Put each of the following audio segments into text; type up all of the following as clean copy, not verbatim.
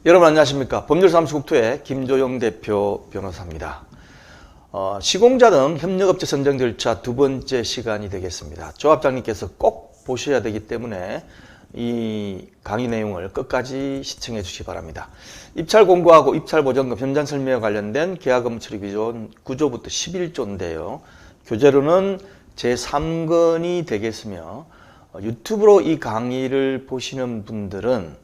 여러분 안녕하십니까. 법률사무소국토의 김조영 대표 변호사입니다. 시공자 등 협력업체 선정 절차 두 번째 시간이 되겠습니다. 조합장님께서 꼭 보셔야 되기 때문에 이 강의 내용을 끝까지 시청해 주시기 바랍니다. 입찰 공고하고 입찰 보전금 현장 설명에 관련된 계약업무 처리 구조부터 11조인데요. 교재로는 제3권이 되겠으며 유튜브로 이 강의를 보시는 분들은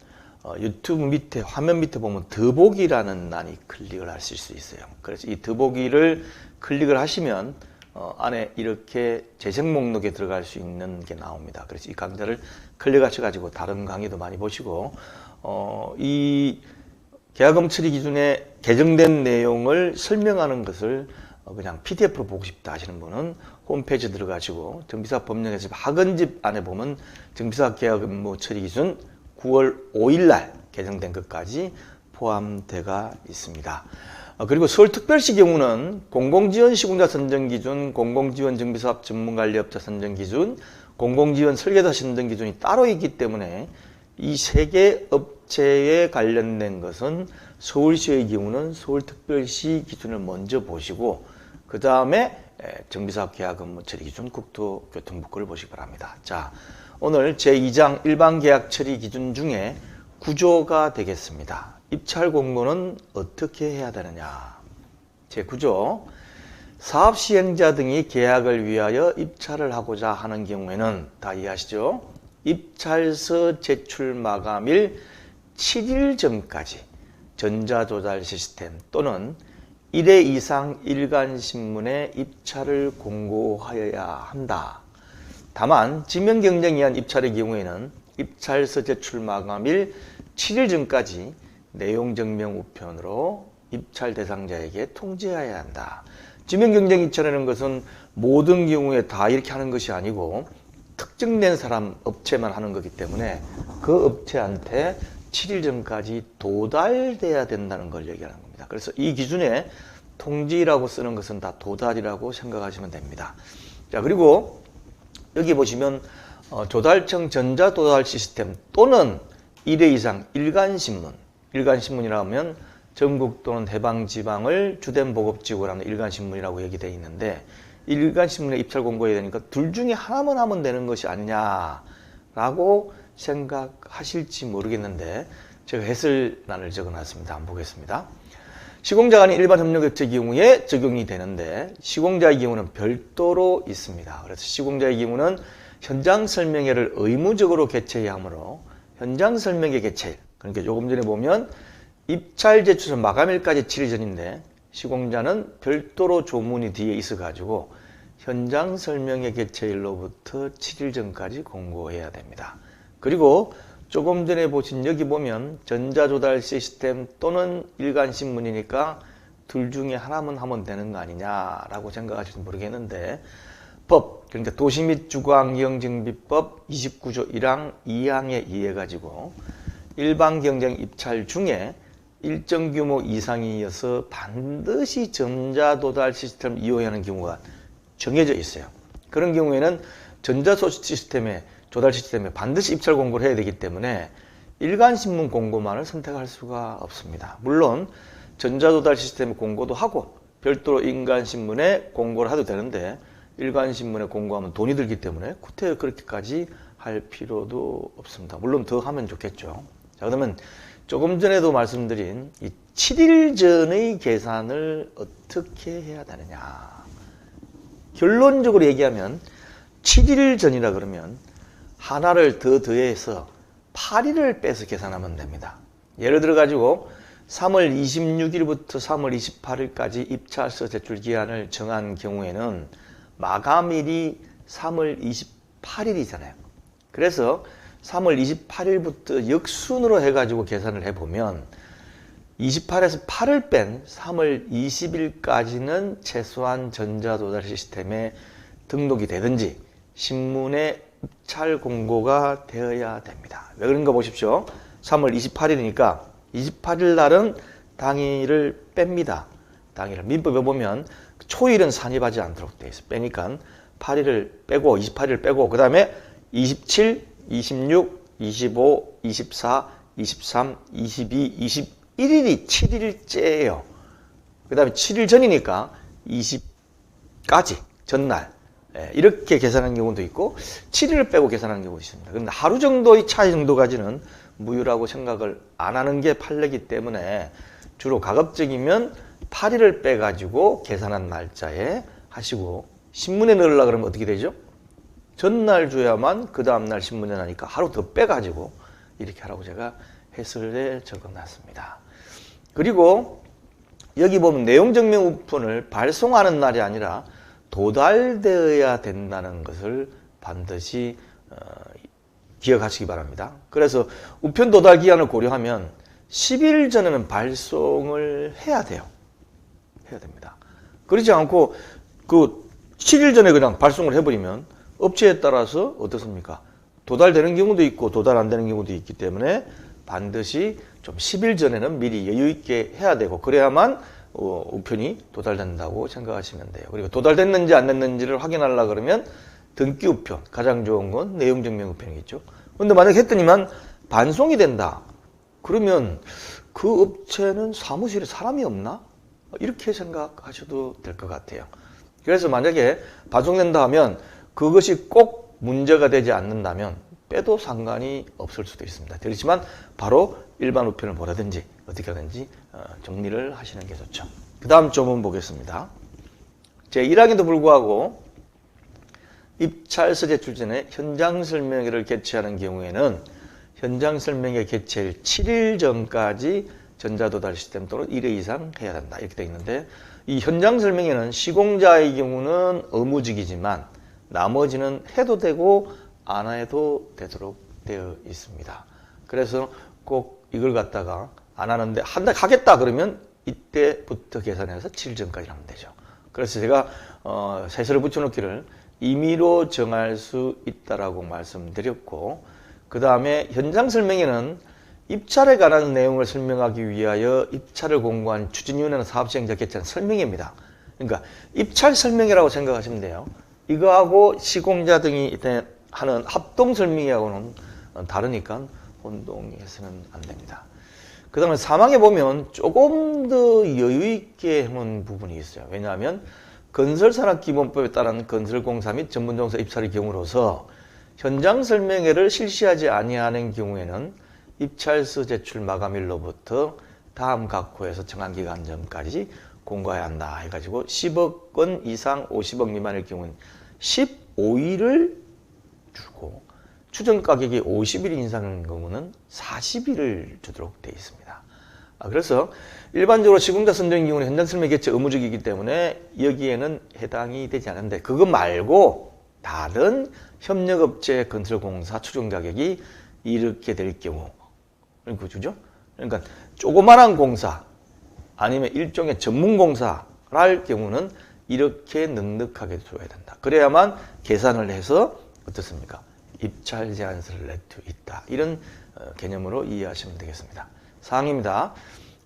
유튜브 밑에 화면 밑에 보면 더보기라는 란이 클릭을 하실 수 있어요. 그래서 이 더보기를 클릭을 하시면 안에 이렇게 재생 목록에 들어갈 수 있는 게 나옵니다. 그래서 이 강좌를 클릭하셔가지고 다른 강의도 많이 보시고 이 계약업무 처리 기준에 개정된 내용을 설명하는 것을 그냥 PDF로 보고 싶다 하시는 분은 홈페이지 들어가시고 정비사업 법령에서 학원집 안에 보면 정비사업 계약업무 처리 기준 9월 5일 날 개정된 것까지 포함되어 있습니다. 그리고 서울특별시 경우는 공공지원 시공자 선정기준, 공공지원 정비사업 전문관리업자 선정기준, 공공지원 설계사 선정기준이 따로 있기 때문에 이 세 개 업체에 관련된 것은 서울시의 경우는 서울특별시 기준을 먼저 보시고 그 다음에 정비사업 계약업무 처리 기준 국토교통부 거를 보시기 바랍니다. 자, 오늘 제2장 일반계약 처리 기준 중에 구조가 되겠습니다. 입찰 공고는 어떻게 해야 되느냐. 제9조 사업 시행자 등이 계약을 위하여 입찰을 하고자 하는 경우에는 다 이해하시죠? 입찰서 제출 마감일 7일 전까지 전자조달 시스템 또는 1회 이상 일간신문에 입찰을 공고하여야 한다. 다만 지명경쟁에 의한 입찰의 경우에는 입찰서 제출 마감일 7일 전까지 내용증명 우편으로 입찰 대상자에게 통지해야 한다. 지명경쟁 입찰이라는 것은 모든 경우에 다 이렇게 하는 것이 아니고 특정된 사람 업체만 하는 거기 때문에 그 업체한테 7일 전까지 도달돼야 된다는 걸 얘기하는 겁니다. 그래서 이 기준에 통지라고 쓰는 것은 다 도달이라고 생각하시면 됩니다. 자, 그리고 여기 보시면 조달청 전자도달 시스템 또는 1회 이상 일간신문, 일간신문이라 하면 전국 또는 해방지방을 주된 보급지구로 하는 일간신문이라고 얘기되어 있는데 일간신문에 입찰 공고해야 되니까 둘 중에 하나만 하면 되는 것이 아니냐라고 생각하실지 모르겠는데 제가 해설란을 적어놨습니다. 한번 보겠습니다. 시공자 간의 일반 협력업체 경우에 적용이 되는데 시공자의 경우는 별도로 있습니다. 그래서 시공자의 경우는 현장 설명회를 의무적으로 개최해야 하므로 현장 설명회 개최일, 그러니까 조금 전에 보면 입찰 제출 마감일까지 7일 전인데 시공자는 별도로 조문이 뒤에 있어 가지고 현장 설명회 개최일로부터 7일 전까지 공고해야 됩니다. 그리고 조금 전에 보신 여기 보면 전자조달 시스템 또는 일간신문이니까 둘 중에 하나만 하면 되는 거 아니냐라고 생각하실지 모르겠는데 법, 그러니까 도시 및 주거환경정비법 29조 1항 2항에 의해 가지고 일반 경쟁 입찰 중에 일정 규모 이상이어서 반드시 전자도달 시스템을 이용해야 하는 경우가 정해져 있어요. 그런 경우에는 조달 시스템에 반드시 입찰 공고를 해야 되기 때문에 일간신문 공고만을 선택할 수가 없습니다. 물론 전자도달 시스템 공고도 하고 별도로 일간신문에 공고를 해도 되는데 일간신문에 공고하면 돈이 들기 때문에 구태여 그렇게까지 할 필요도 없습니다. 물론 더 하면 좋겠죠. 자, 그러면 조금 전에도 말씀드린 이 7일 전의 계산을 어떻게 해야 되느냐. 결론적으로 얘기하면 7일 전이라 그러면 하나를 더 더해서 8일을 빼서 계산하면 됩니다. 예를 들어 가지고 3월 26일부터 3월 28일까지 입찰서 제출 기한을 정한 경우에는 마감일이 3월 28일이잖아요. 그래서 3월 28일부터 역순으로 해가지고 계산을 해보면 28에서 8을 뺀 3월 20일까지는 최소한 전자도달 시스템에 등록이 되든지 신문에 입찰 공고가 되어야 됩니다. 왜 그런가 보십시오. 3월 28일이니까 28일 날은 당일을 뺍니다. 당일을 민법에 보면 초일은 산입하지 않도록 되어 있어요. 빼니까 8일을 빼고 28일을 빼고 그 다음에 27, 26, 25, 24, 23, 22, 21일이 7일째예요. 그 다음에 7일 전이니까 20까지 전날 이렇게 계산하는 경우도 있고 7일을 빼고 계산하는 경우도 있습니다. 그런데 하루 정도의 차이 정도까지는 무효라고 생각을 안 하는 게 판례이기 때문에 주로 가급적이면 8일을 빼가지고 계산한 날짜에 하시고 신문에 넣으려고 그러면 어떻게 되죠? 전날 줘야만 그 다음날 신문에 나니까 하루 더 빼가지고 이렇게 하라고 제가 해설에 적어놨습니다. 그리고 여기 보면 내용증명 우편을 발송하는 날이 아니라 도달되어야 된다는 것을 반드시 기억하시기 바랍니다. 그래서 우편 도달 기한을 고려하면 10일 전에는 발송을 해야 돼요. 해야 됩니다. 그렇지 않고 그 7일 전에 그냥 발송을 해버리면 업체에 따라서 어떻습니까? 도달되는 경우도 있고 도달 안 되는 경우도 있기 때문에 반드시 좀 10일 전에는 미리 여유 있게 해야 되고 그래야만 우편이 도달된다고 생각하시면 돼요. 그리고 도달됐는지 안 됐는지를 확인하려고 그러면 등기 우편, 가장 좋은 건 내용증명 우편이겠죠. 근데 만약에 했더니만 반송이 된다. 그러면 그 업체는 사무실에 사람이 없나? 이렇게 생각하셔도 될 것 같아요. 그래서 만약에 반송된다 하면 그것이 꼭 문제가 되지 않는다면 빼도 상관이 없을 수도 있습니다. 그렇지만 바로 일반 우편을 보라든지 어떻게 하든지 정리를 하시는 게 좋죠. 그 다음 조문 보겠습니다. 제1항에도 불구하고 입찰서 제출 전에 현장 설명회를 개최하는 경우에는 현장 설명회 개최일 7일 전까지 전자도달 시스템 또는 1회 이상 해야 된다. 이렇게 되어 있는데 이 현장 설명회는 시공자의 경우는 의무직이지만 나머지는 해도 되고 안 해도 되도록 되어 있습니다. 그래서 꼭 이걸 갖다가 안 하는데 한다 하겠다 그러면 이때부터 계산해서 7일 전까지 하면 되죠. 그래서 제가 세서를 붙여놓기를 임의로 정할 수 있다라고 말씀드렸고 그 다음에 현장 설명회는 입찰에 관한 내용을 설명하기 위하여 입찰을 공고한 추진위원회나 사업시행자 개최한 설명회입니다. 그러니까 입찰 설명회라고 생각하시면 돼요. 이거하고 시공자 등이 하는 합동 설명회하고는 다르니까 혼동해서는 안 됩니다. 그 다음에 사망에 보면 조금 더 여유 있게 해놓은 부분이 있어요. 왜냐하면 건설산업기본법에 따른 건설공사 및 전문종사 입찰의 경우로서 현장 설명회를 실시하지 아니하는 경우에는 입찰서 제출 마감일로부터 다음 각 호에서 정한 기간 전까지 공고해야 한다 해가지고 10억 원 이상 50억 미만일 경우는 15일을 주고 추정 가격이 50일 이상인 경우는 40일을 주도록 되어 있습니다. 그래서 일반적으로 시공자 선정인 경우는 현장 설명 개최 의무적이기 때문에 여기에는 해당이 되지 않는데 그거 말고 다른 협력업체 건설공사 추정 가격이 이렇게 될 경우 그죠? 그러니까 조그만한 공사 아니면 일종의 전문공사를 할 경우는 이렇게 넉넉하게 줘야 된다. 그래야만 계산을 해서 어떻습니까? 입찰 제한서를 낼 수 있다. 이런 개념으로 이해하시면 되겠습니다. 사항입니다.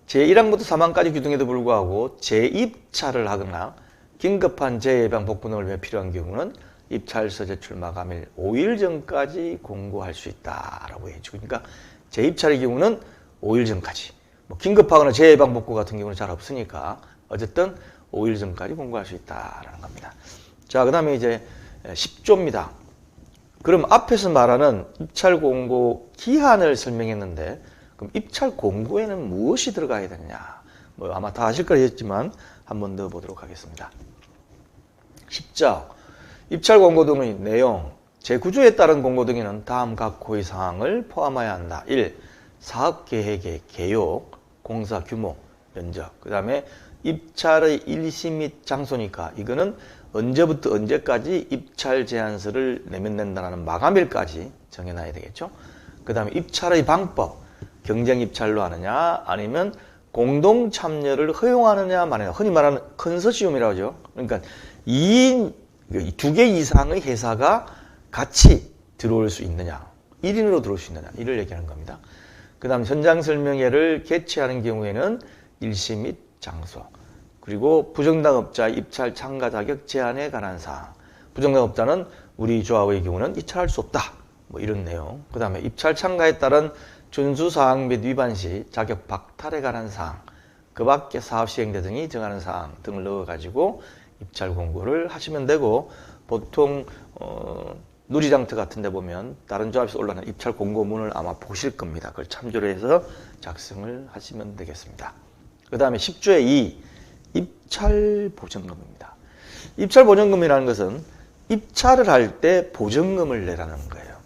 제1항부터 3항까지 규정에도 불구하고 재입찰을 하거나 긴급한 재예방 복구 등을 위해 필요한 경우는 입찰서 제출 마감일 5일 전까지 공고할 수 있다라고 해주고 그러니까 재입찰의 경우는 5일 전까지 뭐 긴급하거나 재예방 복구 같은 경우는 잘 없으니까 어쨌든 5일 전까지 공고할 수 있다라는 겁니다. 자, 그 다음에 이제 10조입니다. 그럼 앞에서 말하는 입찰 공고 기한을 설명했는데 그럼 입찰 공고에는 무엇이 들어가야 되느냐? 뭐 아마 다 아실 거겠지만 한 번 더 보도록 하겠습니다. 10조 입찰 공고 등의 내용 제9조에 따른 공고 등에는 다음 각 호의 사항을 포함해야 한다. 1. 사업계획의 개요, 공사 규모, 면적. 그 다음에 입찰의 일시 및 장소니까 이거는 언제부터 언제까지 입찰 제안서를 내면 된다는 마감일까지 정해놔야 되겠죠. 그 다음에 입찰의 방법, 경쟁 입찰로 하느냐 아니면 공동 참여를 허용하느냐 마느냐 흔히 말하는 컨소시엄이라고 하죠. 그러니까 이 두 개 이상의 회사가 같이 들어올 수 있느냐 1인으로 들어올 수 있느냐 이를 얘기하는 겁니다. 그 다음 현장 설명회를 개최하는 경우에는 일시 및 장소 그리고 부정당업자 입찰 참가 자격 제한에 관한 사항 부정당업자는 우리 조합의 경우는 입찰할 수 없다 뭐 이런 내용 그 다음에 입찰 참가에 따른 준수사항 및 위반 시 자격 박탈에 관한 사항, 그 밖에 사업시행자 등이 정하는 사항 등을 넣어가지고 입찰 공고를 하시면 되고, 보통 누리장터 같은 데 보면 다른 조합에서 올라오는 입찰 공고문을 아마 보실 겁니다. 그걸 참조를 해서 작성을 하시면 되겠습니다. 그 다음에 10조의 2, 입찰 보증금입니다. 입찰 보증금이라는 것은 입찰을 할 때 보증금을 내라는 거예요.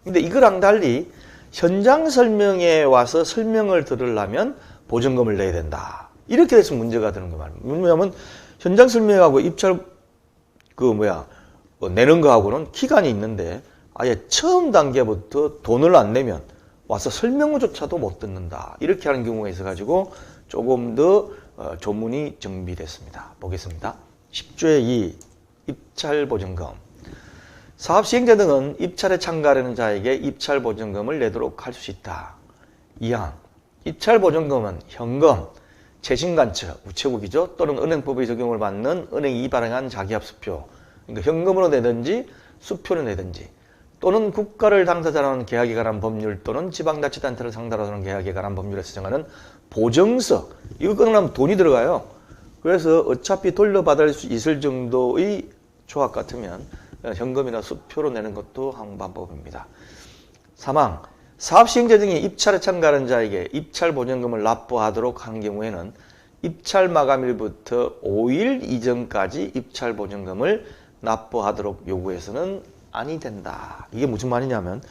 근데 이거랑 달리 현장 설명에 와서 설명을 들으려면 보증금을 내야 된다. 이렇게 돼서 문제가 되는 거 말입니다. 왜냐하면 현장 설명하고 입찰 내는 거하고는 기간이 있는데 아예 처음 단계부터 돈을 안 내면 와서 설명조차도 못 듣는다. 이렇게 하는 경우가 있어가지고 조금 더 조문이 정비됐습니다. 보겠습니다. 10조의 2, 입찰보증금. 사업시행자 등은 입찰에 참가하려는 자에게 입찰보증금을 내도록 할 수 있다. 2항, 입찰보증금은 현금, 최신간처, 우체국이죠. 또는 은행법의 적용을 받는 은행이 발행한 자기합수표, 그러니까 현금으로 내든지 수표로 내든지, 또는 국가를 당사자로 하는 계약에 관한 법률 또는 지방자치단체를 상대로 하는 계약에 관한 법률에서 정하는 보증서, 이거 끊으려면 돈이 들어가요. 그래서 어차피 돌려받을 수 있을 정도의 조합 같으면 현금이나 수표로 내는 것도 한 방법입니다. 3항, 사업시행자 등이 입찰에 참가하는 자에게 입찰보증금을 납부하도록 하는 경우에는 입찰 마감일부터 5일 이전까지 입찰보증금을 납부하도록 요구해서는 아니 된다. 이게 무슨 말이냐면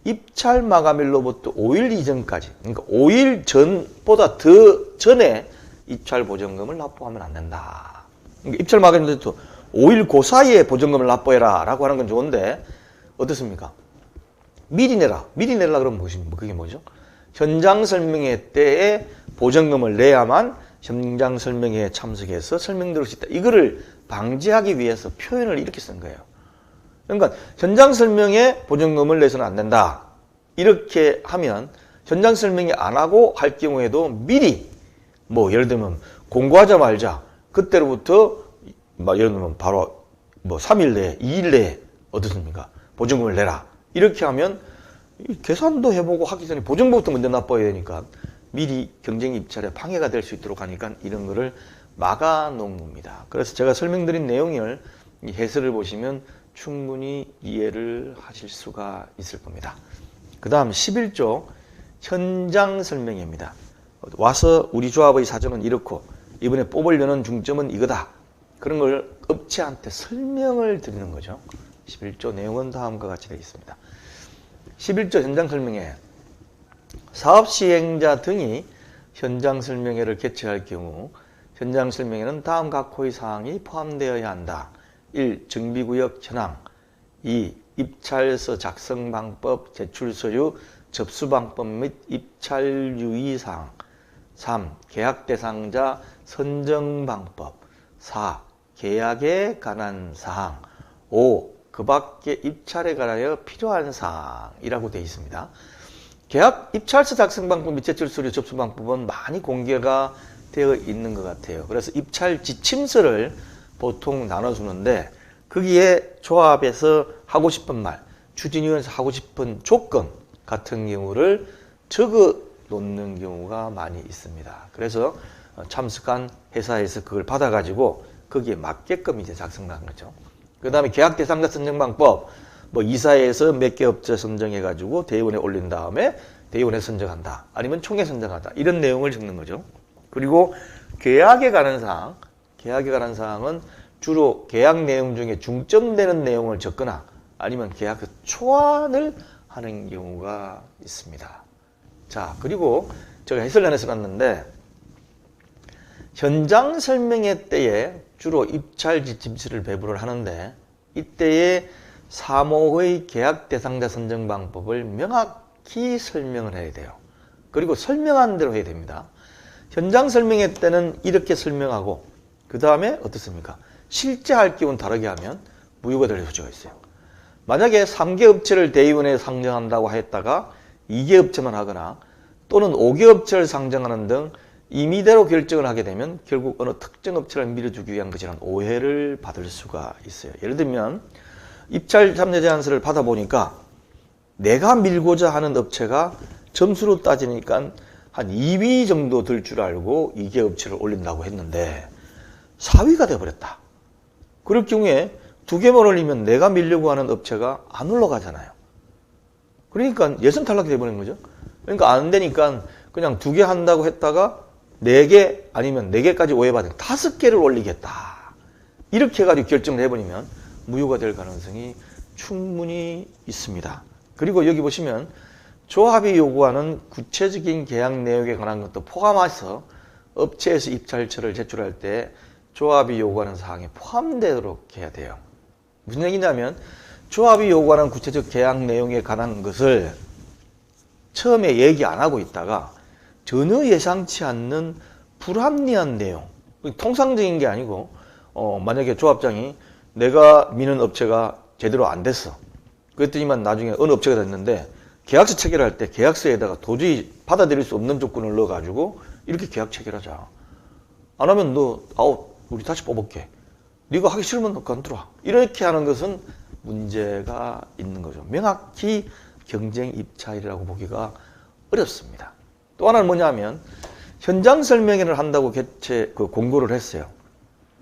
입찰 마감일로부터 5일 이전까지, 그러니까 5일 전보다 더 전에 입찰보증금을 납부하면 안 된다. 그러니까 입찰 마감일부터 5일 그 사이에 보증금을 납부해라 라고 하는 건 좋은데 어떻습니까? 미리 내라. 미리 내라 그러면 그게 뭐죠? 현장 설명회 때에 보증금을 내야만 현장 설명회에 참석해서 설명 들을 수 있다. 이거를 방지하기 위해서 표현을 이렇게 쓴 거예요. 그러니까 현장 설명회 보증금을 내서는 안 된다. 이렇게 하면 현장 설명회 안 하고 할 경우에도 미리 예를 들면 공고하자마자 그때로부터 예를 들면 바로 3일 내에 2일 내에 어떻습니까? 보증금을 내라. 이렇게 하면 계산도 해보고 하기 전에 보증금부터 먼저 납부해야 되니까 미리 경쟁 입찰에 방해가 될 수 있도록 하니까 이런 거를 막아 놓은 겁니다. 그래서 제가 설명드린 내용을 해설을 보시면 충분히 이해를 하실 수가 있을 겁니다. 그 다음 11조 현장 설명회입니다. 와서 우리 조합의 사정은 이렇고 이번에 뽑으려는 중점은 이거다. 그런 걸 업체한테 설명을 드리는 거죠. 11조 내용은 다음과 같이 되어 있습니다. 11조 현장 설명회. 사업 시행자 등이 현장 설명회를 개최할 경우 현장 설명회는 다음 각호의 사항이 포함되어야 한다. 1. 정비구역 현황. 2. 입찰서 작성 방법, 제출 서류, 접수 방법 및 입찰 유의사항. 3. 계약 대상자 선정 방법. 4. 계약에 관한 사항. 5. 그 밖에 입찰에 관하여 필요한 사항이라고 되어 있습니다. 계약 입찰서 작성 방법 및 제출 서류 접수 방법은 많이 공개가 되어 있는 것 같아요. 그래서 입찰 지침서를 보통 나눠주는데 거기에 조합에서 하고 싶은 말, 추진위원회에서 하고 싶은 조건 같은 경우를 적어 놓는 경우가 많이 있습니다. 그래서 참석한 회사에서 그걸 받아가지고 거기에 맞게끔 이제 작성하는 거죠. 그 다음에 계약 대상자 선정 방법, 이사회에서 몇 개 업체 선정해가지고 대의원에 올린 다음에 대의원에 선정한다. 아니면 총회 선정한다. 이런 내용을 적는 거죠. 그리고 계약에 관한 사항, 계약에 관한 사항은 주로 계약 내용 중에 중점되는 내용을 적거나 아니면 계약 초안을 하는 경우가 있습니다. 자, 그리고 제가 해설란에서 봤는데 현장 설명회 때에 주로 입찰 지침서를 배부를 하는데 이때에 사모의 계약 대상자 선정 방법을 명확히 설명을 해야 돼요. 그리고 설명한 대로 해야 됩니다. 현장 설명회 때는 이렇게 설명하고 그 다음에 어떻습니까? 실제 할 경우는 다르게 하면 무효가 될 소지가 있어요. 만약에 3개 업체를 대의원에 상정한다고 했다가 2개 업체만 하거나 또는 5개 업체를 상정하는 등 임의대로 결정을 하게 되면 결국 어느 특정 업체를 밀어주기 위한 것이라는 오해를 받을 수가 있어요. 예를 들면 입찰 참여 제안서를 받아보니까 내가 밀고자 하는 업체가 점수로 따지니까 한 2위 정도 될 줄 알고 2개 업체를 올린다고 했는데 4위가 돼버렸다. 그럴 경우에 2개만 올리면 내가 밀려고 하는 업체가 안 올라가잖아요. 그러니까 예선 탈락이 돼버린 거죠. 그러니까 안 되니까 그냥 2개 한다고 했다가 4개 아니면 4개까지 오해받은 5개를 올리겠다. 이렇게 해가지고 결정을 해버리면 무효가 될 가능성이 충분히 있습니다. 그리고 여기 보시면 조합이 요구하는 구체적인 계약 내용에 관한 것도 포함해서 업체에서 입찰처를 제출할 때 조합이 요구하는 사항에 포함되도록 해야 돼요. 무슨 얘기냐면 조합이 요구하는 구체적 계약 내용에 관한 것을 처음에 얘기 안 하고 있다가 전혀 예상치 않는 불합리한 내용, 통상적인 게 아니고 만약에 조합장이 내가 미는 업체가 제대로 안 됐어. 그랬더니만 나중에 어느 업체가 됐는데 계약서 체결할 때 계약서에다가 도저히 받아들일 수 없는 조건을 넣어가지고 이렇게 계약 체결하자. 안 하면 너 아웃, 우리 다시 뽑을게. 네가 하기 싫으면 너 그만둬라. 이렇게 하는 것은 문제가 있는 거죠. 명확히 경쟁 입찰이라고 보기가 어렵습니다. 또 하나는 뭐냐면 현장 설명회를 한다고 공고를 했어요.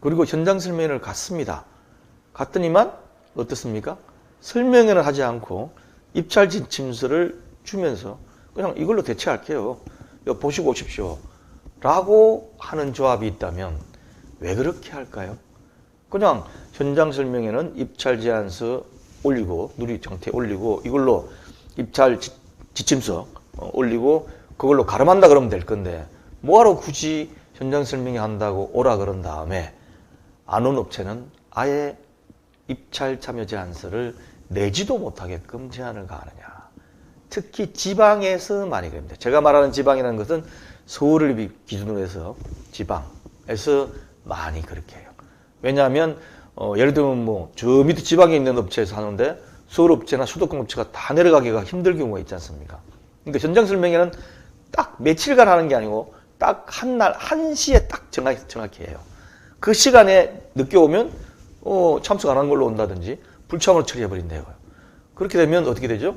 그리고 현장 설명회를 갔습니다. 갔더니만 어떻습니까? 설명회를 하지 않고 입찰 지침서를 주면서 그냥 이걸로 대체할게요. 보시고 오십시오. 라고 하는 조합이 있다면 왜 그렇게 할까요? 그냥 현장 설명회는 입찰 제안서 올리고 누리 정태 올리고 이걸로 입찰 지침서 올리고 그걸로 가름한다 그러면 될 건데 뭐하러 굳이 현장 설명회 한다고 오라 그런 다음에 안 온 업체는 아예 입찰 참여 제안서를 내지도 못하게끔 제한을 가하느냐. 특히 지방에서 많이 그럽니다. 제가 말하는 지방이라는 것은 서울을 기준으로 해서 지방에서 많이 그렇게 해요. 왜냐하면 예를 들면 뭐 저 밑에 지방에 있는 업체에서 하는데 서울 업체나 수도권 업체가 다 내려가기가 힘들 경우가 있지 않습니까? 그러니까 현장 설명회는 딱 며칠간 하는 게 아니고 딱 한 날, 1시에 딱 정확히 해요. 그 시간에 늦게 오면 참석 안 한 걸로 온다든지 불참으로 처리해버린대요. 그렇게 되면 어떻게 되죠?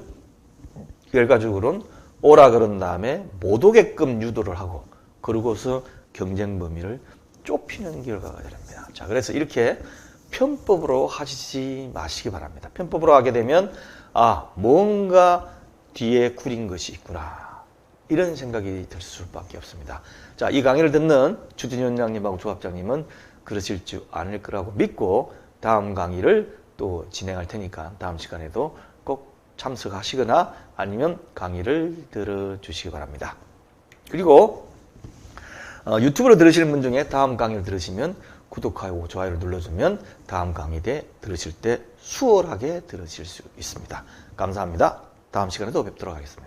결과적으로는 오라 그런 다음에 못 오게끔 유도를 하고 그러고서 경쟁 범위를 좁히는 결과가 됩니다. 자, 그래서 이렇게 편법으로 하시지 마시기 바랍니다. 편법으로 하게 되면 뭔가 뒤에 구린 것이 있구나. 이런 생각이 들 수밖에 없습니다. 자, 이 강의를 듣는 추진위원장님하고 조합장님은 그러실 줄 않을 거라고 믿고 다음 강의를 또 진행할 테니까 다음 시간에도 꼭 참석하시거나 아니면 강의를 들어주시기 바랍니다. 그리고 유튜브로 들으시는 분 중에 다음 강의를 들으시면 구독하고 좋아요를 눌러주면 다음 강의 때 들으실 때 수월하게 들으실 수 있습니다. 감사합니다. 다음 시간에도 뵙도록 하겠습니다.